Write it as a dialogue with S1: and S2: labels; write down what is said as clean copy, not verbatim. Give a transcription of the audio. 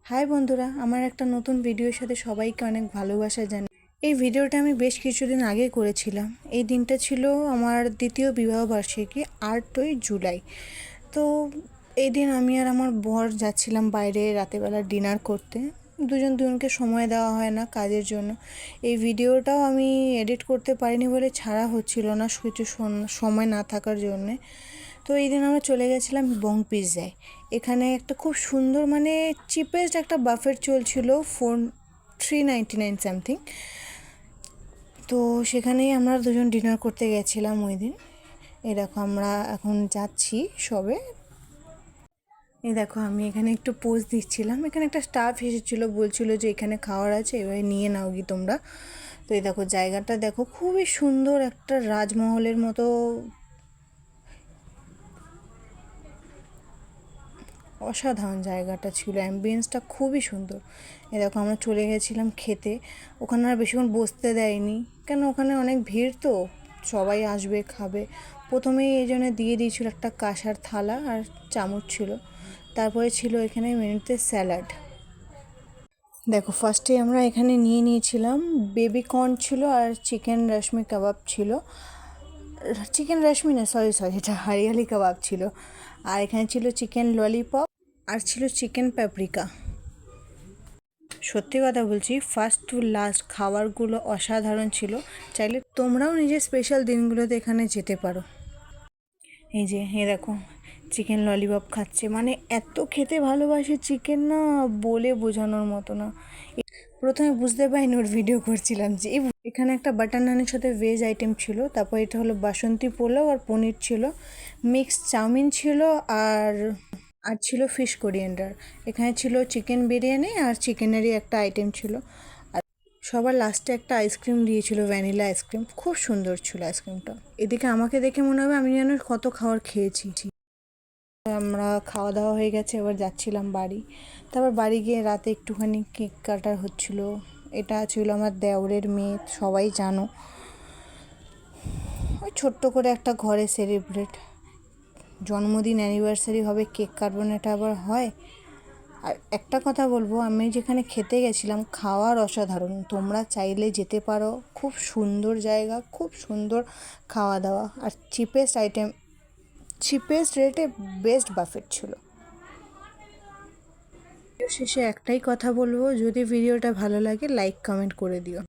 S1: High বন্ধুরা, আমার একটা নতুন ভিডিওর সাথে সবাইকে অনেক ভালোবাসা জানাই। এই ভিডিওটা আমি বেশ কিছুদিন আগে করেছিলাম। এই দিনটা ছিল আমার দ্বিতীয় বিবাহবার্ষিকী, 8ই জুলাই। তো এই দিন আমি আর আমার বর যাচ্ছিলাম বাইরে রাতেরবেলা ডিনার করতে। দুজনকে সময় দেওয়া হয় না কাজের জন্য। এই ভিডিওটাও আমি এডিট করতে পারিনি বলে ছাড়া হচ্ছিল না কিছু সময় না থাকার জন্যে। তো এই দিন আমরা চলে গেছিলাম বং পিৎজায়। এখানে একটা খুব সুন্দর চিপেস্ট একটা বাফেট চলছিল, 399 সামথিং। তো সেখানেই আমরা দুজন ডিনার করতে গেছিলাম ওই দিন। এই দেখো আমরা এখন যাচ্ছি সবে। এই দেখো আমি এখানে একটু পোজ দিচ্ছিলাম। এখানে একটা স্টাফ এসেছিলো, বলছিল যে এখানে খাওয়ার আছে, এবারে নিয়ে নাও কি তোমরা। তো এই দেখো জায়গাটা দেখো, খুবই সুন্দর, একটা রাজমহলের মতো অসাধারণ জায়গাটা ছিল, অ্যাম্বিয়েন্সটা খুবই সুন্দর। এ দেখো আমরা চলে গেছিলাম খেতে। ওখানে আর বেশিক্ষণ বসতে দেয়নি, কেন ওখানে অনেক ভিড়, তো সবাই আসবে খাবে। প্রথমেই এই জন্য দিয়ে দিয়েছিল একটা কাঁসার থালা আর চামচ ছিল। তারপরে ছিল এখানে মেনুতে স্যালাড। দেখো ফার্স্টে আমরা এখানে নিয়ে নিয়েছিলাম বেবি কর্ন ছিল আর চিকেন রেশমি কাবাব ছিল। চিকেন রেশমি না, সরি এটা হরিয়ালি কাবাব ছিল। আর এখানে ছিল চিকেন ললিপপ আর ছিল চিকেন পাপরিকা। সত্যি কথা বলছি, ফার্স্ট টু লাস্ট খাবারগুলো অসাধারণ ছিল। চাইলে তোমরাও নিজের স্পেশাল দিনগুলোতে এখানে যেতে পারো। এই যে দেখো চিকেন ললিপপ খাচ্ছে, এত খেতে ভালোবাসে চিকেন, না বলে বোঝানোর মতো না। প্রথমে বুঝতে পারিনি ওর ভিডিও করছিলাম যে এখানে একটা বাটার নানের সাথে ভেজ আইটেম ছিল। তারপর এটা হলো বাসন্তী পোলাও আর পনির ছিল, মিক্স চাউমিন ছিল, আর আর ছিল ফিশ কোরিয়েন্ডার। এখানে ছিল চিকেন বিরিয়ানি আর চিকেনেরই একটা আইটেম ছিল। আর সবার লাস্টে একটা আইসক্রিম দিয়েছিল, ভ্যানিলা আইসক্রিম, খুব সুন্দর ছিল আইসক্রিমটা। এদিকে আমাকে দেখে মনে হবে আমি যেন কত খাবার খেয়েছি। আমরা খাওয়া দাওয়া হয়ে গেছে, এবার যাচ্ছিলাম বাড়ি। তারপর বাড়ি গিয়ে রাতে একটুখানি কেক কাটার হচ্ছিল। এটা ছিল আমার দেওরের মেয়ে, সবাই জানো। ওই ছোট্ট করে একটা ঘরে সেলিব্রেট, জন্মদিন অ্যানিভার্সারি হবে, কেক কাটবো না, এটা আবার হয়? আর একটা কথা বলবো, আমি যেখানে খেতে গেছিলাম খাওয়ার অসাধারণ, তোমরা চাইলে যেতে পারো। খুব সুন্দর জায়গা, খুব সুন্দর খাওয়া দাওয়া, আর চিপেস্ট রেটে বেস্ট বাফেট ছিল। শেষে একটাই কথা বলবো, যদি ভিডিওটা ভালো লাগে লাইক কমেন্ট করে দিও।